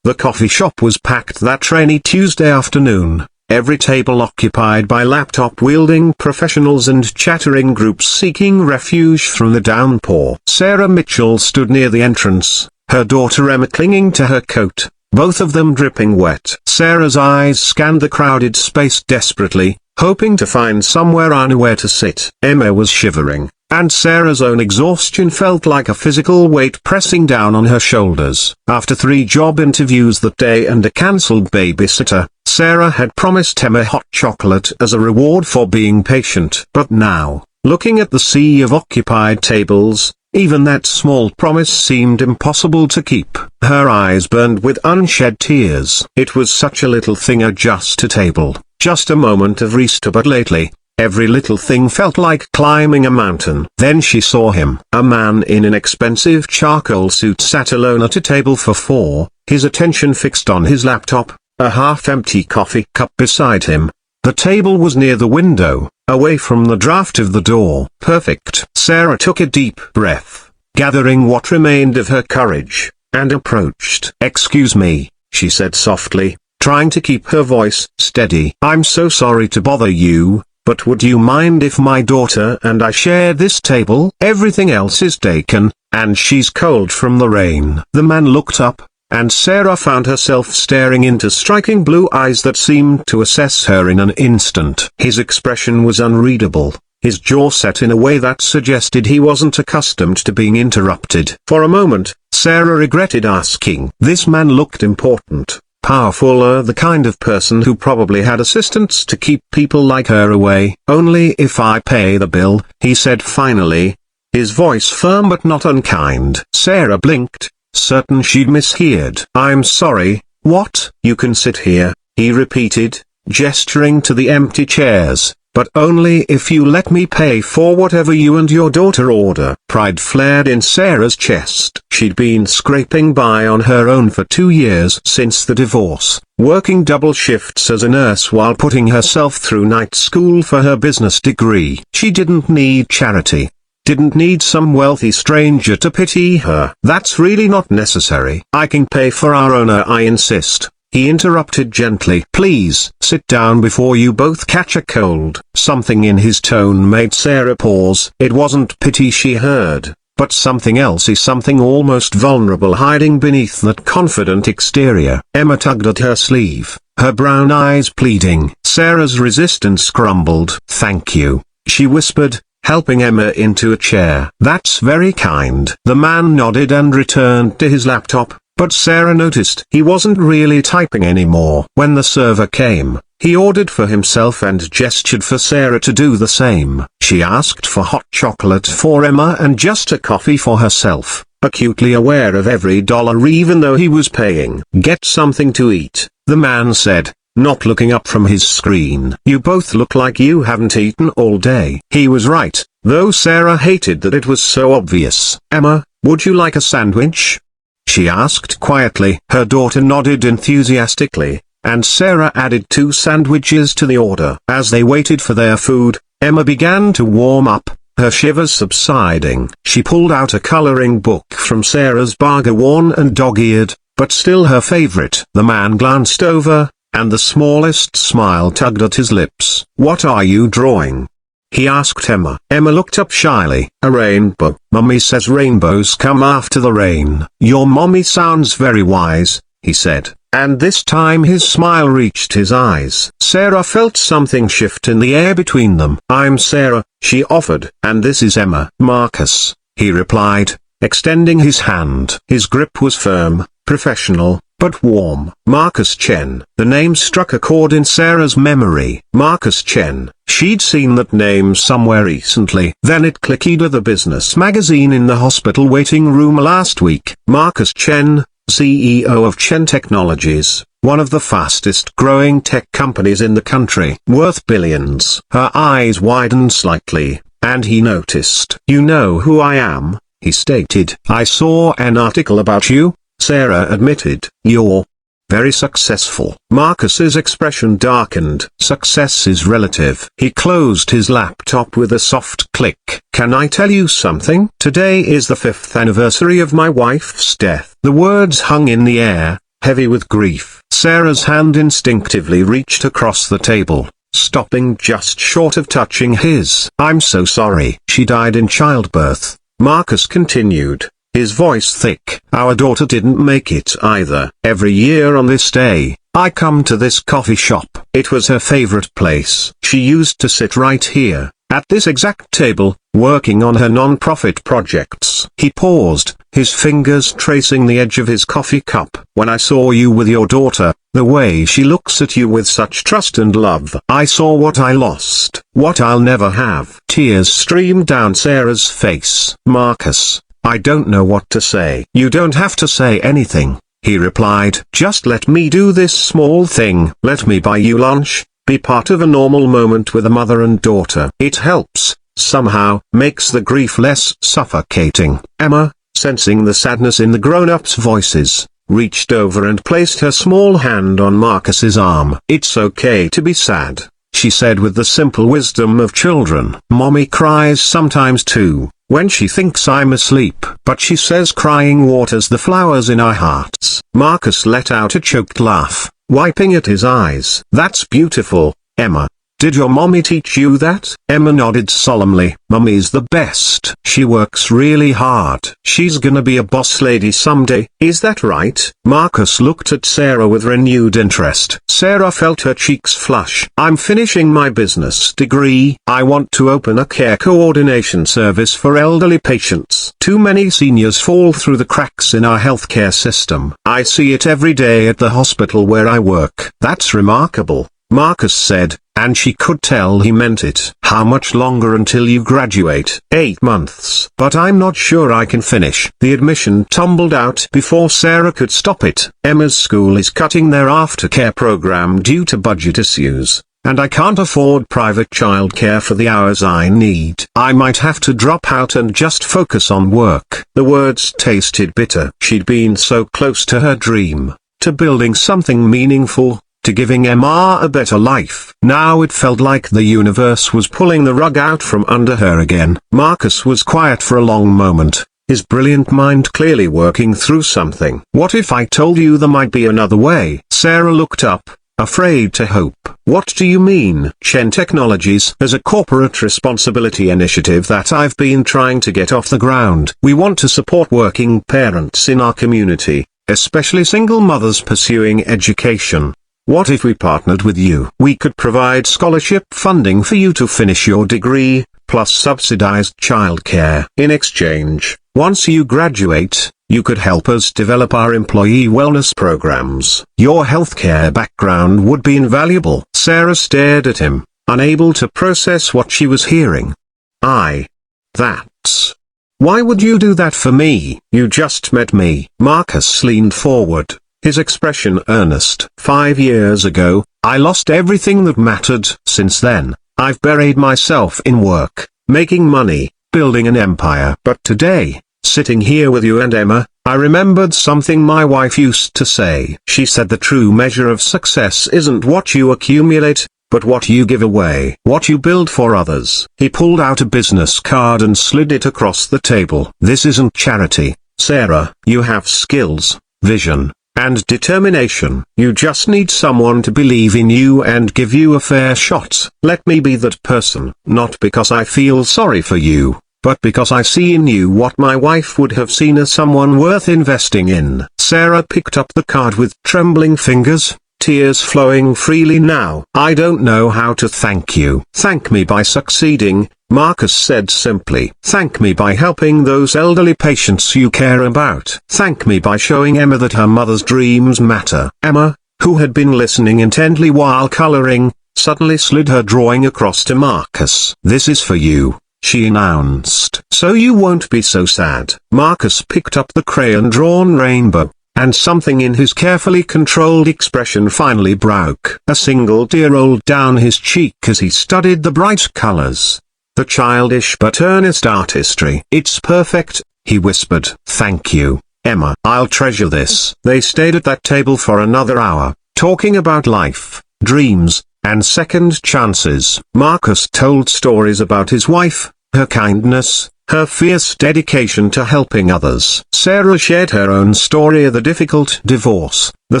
The coffee shop was packed that rainy Tuesday afternoon, every table occupied by laptop-wielding professionals and chattering groups seeking refuge from the downpour. Sarah Mitchell stood near the entrance, her daughter Emma clinging to her coat, both of them dripping wet. Sarah's eyes scanned the crowded space desperately, hoping to find somewhere anywhere to sit. Emma was shivering, and Sarah's own exhaustion felt like a physical weight pressing down on her shoulders. After 3 job interviews that day and a cancelled babysitter, Sarah had promised Emma hot chocolate as a reward for being patient. But now, looking at the sea of occupied tables, even that small promise seemed impossible to keep. Her eyes burned with unshed tears. It was such a little thing, just a table, just a moment of rest, but lately, every little thing felt like climbing a mountain. Then she saw him. A man in an expensive charcoal suit sat alone at a table for 4, his attention fixed on his laptop, a half-empty coffee cup beside him. The table was near the window, away from the draft of the door. Perfect. Sarah took a deep breath, gathering what remained of her courage, and approached. "Excuse me," she said softly, trying to keep her voice steady. "I'm so sorry to bother you, but would you mind if my daughter and I share this table? Everything else is taken, and she's cold from the rain." The man looked up, and Sarah found herself staring into striking blue eyes that seemed to assess her in an instant. His expression was unreadable, his jaw set in a way that suggested he wasn't accustomed to being interrupted. For a moment, Sarah regretted asking. This man looked important, powerful, the kind of person who probably had assistants to keep people like her away. "Only if I pay the bill," he said finally, his voice firm but not unkind. Sarah blinked, certain she'd misheard. "I'm sorry, what?" "You can sit here," he repeated, gesturing to the empty chairs, "but only if you let me pay for whatever you and your daughter order." Pride flared in Sarah's chest. She'd been scraping by on her own for 2 years since the divorce, working double shifts as a nurse while putting herself through night school for her business degree. She didn't need charity. Didn't need some wealthy stranger to pity her. "That's really not necessary. I can pay for our owner, I insist," he interrupted gently. "Please, sit down before you both catch a cold." Something in his tone made Sarah pause. It wasn't pity she heard, but something else, something almost vulnerable hiding beneath that confident exterior. Emma tugged at her sleeve, her brown eyes pleading. Sarah's resistance crumbled. "Thank you," she whispered, helping Emma into a chair. "That's very kind." The man nodded and returned to his laptop, but Sarah noticed he wasn't really typing anymore. When the server came, he ordered for himself and gestured for Sarah to do the same. She asked for hot chocolate for Emma and just a coffee for herself, acutely aware of every dollar even though he was paying. "Get something to eat," the man said, not looking up from his screen. "You both look like you haven't eaten all day." He was right, though Sarah hated that it was so obvious. "Emma, would you like a sandwich?" she asked quietly. Her daughter nodded enthusiastically, and Sarah added 2 sandwiches to the order. As they waited for their food, Emma began to warm up, her shivers subsiding. She pulled out a coloring book from Sarah's bag, worn and dog-eared, but still her favorite. The man glanced over, and the smallest smile tugged at his lips. "What are you drawing?" he asked Emma. Emma looked up shyly. "A rainbow. Mummy says rainbows come after the rain." "Your mommy sounds very wise," he said, and this time his smile reached his eyes. Sarah felt something shift in the air between them. "I'm Sarah," she offered. "And this is Emma." "Marcus," he replied, extending his hand. His grip was firm, professional, but warm. Marcus Chen. The name struck a chord in Sarah's memory. Marcus Chen. She'd seen that name somewhere recently. Then it clicked, the business magazine in the hospital waiting room last week. Marcus Chen, CEO of Chen Technologies, one of the fastest growing tech companies in the country, worth billions. Her eyes widened slightly, and he noticed. "You know who I am," he stated. "I saw an article about you," Sarah admitted. "You're very successful." Marcus's expression darkened. Success is relative. He closed his laptop with a soft click. "Can I tell you something? Today is the 5th anniversary of my wife's death." The words hung in the air, heavy with grief. Sarah's hand instinctively reached across the table, stopping just short of touching his. "I'm so sorry. She died in childbirth," Marcus continued, his voice thick. "Our daughter didn't make it either. Every year on this day, I come to this coffee shop. It was her favorite place. She used to sit right here, at this exact table, working on her non-profit projects." He paused, his fingers tracing the edge of his coffee cup. "When I saw you with your daughter, the way she looks at you with such trust and love, I saw what I lost, what I'll never have." Tears streamed down Sarah's face. "Marcus, I don't know what to say." "You don't have to say anything," he replied. "Just let me do this small thing. Let me buy you lunch, be part of a normal moment with a mother and daughter. It helps, somehow, makes the grief less suffocating." Emma, sensing the sadness in the grown-ups' voices, reached over and placed her small hand on Marcus's arm. "It's okay to be sad," she said with the simple wisdom of children. "Mommy cries sometimes too, when she thinks I'm asleep. But she says crying waters the flowers in our hearts." Marcus let out a choked laugh, wiping at his eyes. "That's beautiful, Emma. Did your mommy teach you that?" Emma nodded solemnly. "Mummy's the best. She works really hard. She's gonna be a boss lady someday, is that right?" Marcus looked at Sarah with renewed interest. Sarah felt her cheeks flush. "I'm finishing my business degree. I want to open a care coordination service for elderly patients. Too many seniors fall through the cracks in our healthcare system. I see it every day at the hospital where I work." "That's remarkable," Marcus said, and she could tell he meant it. "How much longer until you graduate?" 8 months. "But I'm not sure I can finish." The admission tumbled out before Sarah could stop it. "Emma's school is cutting their aftercare program due to budget issues, and I can't afford private childcare for the hours I need. I might have to drop out and just focus on work." The words tasted bitter. She'd been so close to her dream, to building something meaningful, to giving Emma a better life. Now it felt like the universe was pulling the rug out from under her again. Marcus was quiet for a long moment, his brilliant mind clearly working through something. "What if I told you there might be another way?" Sarah looked up, afraid to hope. "What do you mean?" "Chen Technologies has a corporate responsibility initiative that I've been trying to get off the ground. We want to support working parents in our community, especially single mothers pursuing education. What if we partnered with you? We could provide scholarship funding for you to finish your degree, plus subsidized childcare. In exchange, once you graduate, you could help us develop our employee wellness programs. Your healthcare background would be invaluable." Sarah stared at him, unable to process what she was hearing. That's... Why would you do that for me? You just met me." Marcus leaned forward, his expression earnest. 5 years ago, I lost everything that mattered. Since then, I've buried myself in work, making money, building an empire. But today, sitting here with you and Emma, I remembered something my wife used to say. She said the true measure of success isn't what you accumulate, but what you give away, what you build for others. He pulled out a business card and slid it across the table. "This isn't charity, Sarah. You have skills, vision, and determination. You just need someone to believe in you and give you a fair shot. Let me be that person, not because I feel sorry for you, but because I see in you what my wife would have seen as someone worth investing in." Sarah picked up the card with trembling fingers, tears flowing freely now. "I don't know how to thank you." "Thank me by succeeding," Marcus said simply. "Thank me by helping those elderly patients you care about. Thank me by showing Emma that her mother's dreams matter." Emma, who had been listening intently while coloring, suddenly slid her drawing across to Marcus. "This is for you," she announced. "So you won't be so sad." Marcus picked up the crayon-drawn rainbow, and something in his carefully controlled expression finally broke. A single tear rolled down his cheek as he studied the bright colors, the childish but earnest artistry. "It's perfect," he whispered. "Thank you, Emma. I'll treasure this." They stayed at that table for another hour, talking about life, dreams, and second chances. Marcus told stories about his wife, her kindness, her fierce dedication to helping others. Sarah shared her own story of the difficult divorce, the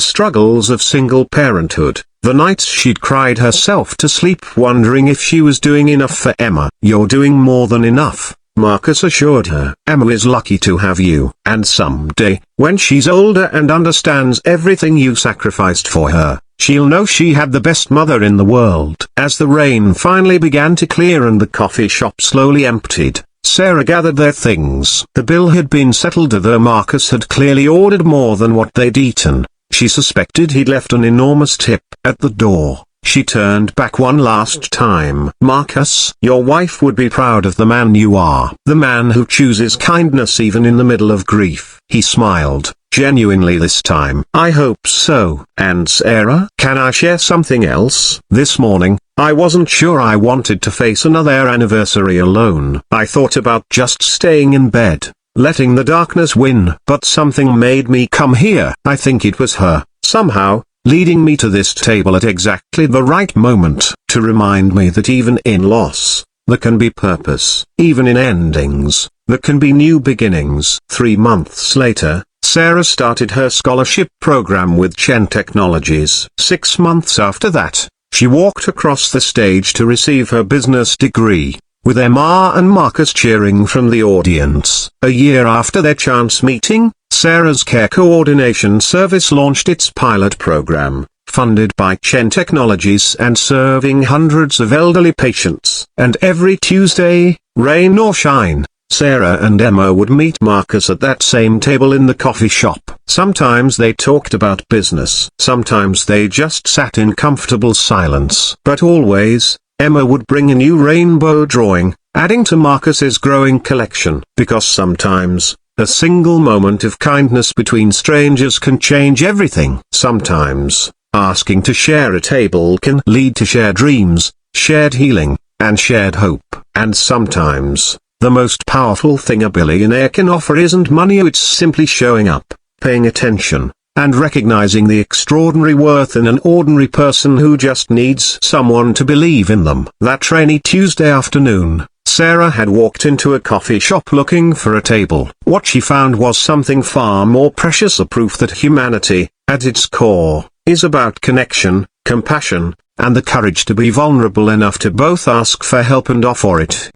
struggles of single parenthood, the nights she'd cried herself to sleep wondering if she was doing enough for Emma. "You're doing more than enough," Marcus assured her. "Emma is lucky to have you, and someday, when she's older and understands everything you sacrificed for her, she'll know she had the best mother in the world." As the rain finally began to clear and the coffee shop slowly emptied, Sarah gathered their things. The bill had been settled, although Marcus had clearly ordered more than what they'd eaten. She suspected he'd left an enormous tip at the door. She turned back one last time. "Marcus, your wife would be proud of the man you are. The man who chooses kindness even in the middle of grief." He smiled, genuinely this time. "I hope so." "And Sarah, can I share something else? This morning, I wasn't sure I wanted to face another anniversary alone. I thought about just staying in bed, letting the darkness win. But something made me come here. I think it was her, somehow, leading me to this table at exactly the right moment, to remind me that even in loss, there can be purpose. Even in endings, there can be new beginnings." 3 months later, Sarah started her scholarship program with Chen Technologies. 6 months after that, she walked across the stage to receive her business degree, with Emma and Marcus cheering from the audience. A year after their chance meeting, Sarah's Care Coordination Service launched its pilot program, funded by Chen Technologies and serving hundreds of elderly patients. And every Tuesday, rain or shine, Sarah and Emma would meet Marcus at that same table in the coffee shop. Sometimes they talked about business. Sometimes they just sat in comfortable silence. But always, Emma would bring a new rainbow drawing, adding to Marcus's growing collection. Because sometimes, a single moment of kindness between strangers can change everything. Sometimes, asking to share a table can lead to shared dreams, shared healing, and shared hope. And sometimes, the most powerful thing a billionaire can offer isn't money, it's simply showing up, paying attention, and recognizing the extraordinary worth in an ordinary person who just needs someone to believe in them. That rainy Tuesday afternoon, Sarah had walked into a coffee shop looking for a table. What she found was something far more precious, a proof that humanity, at its core, is about connection, compassion, and the courage to be vulnerable enough to both ask for help and offer it.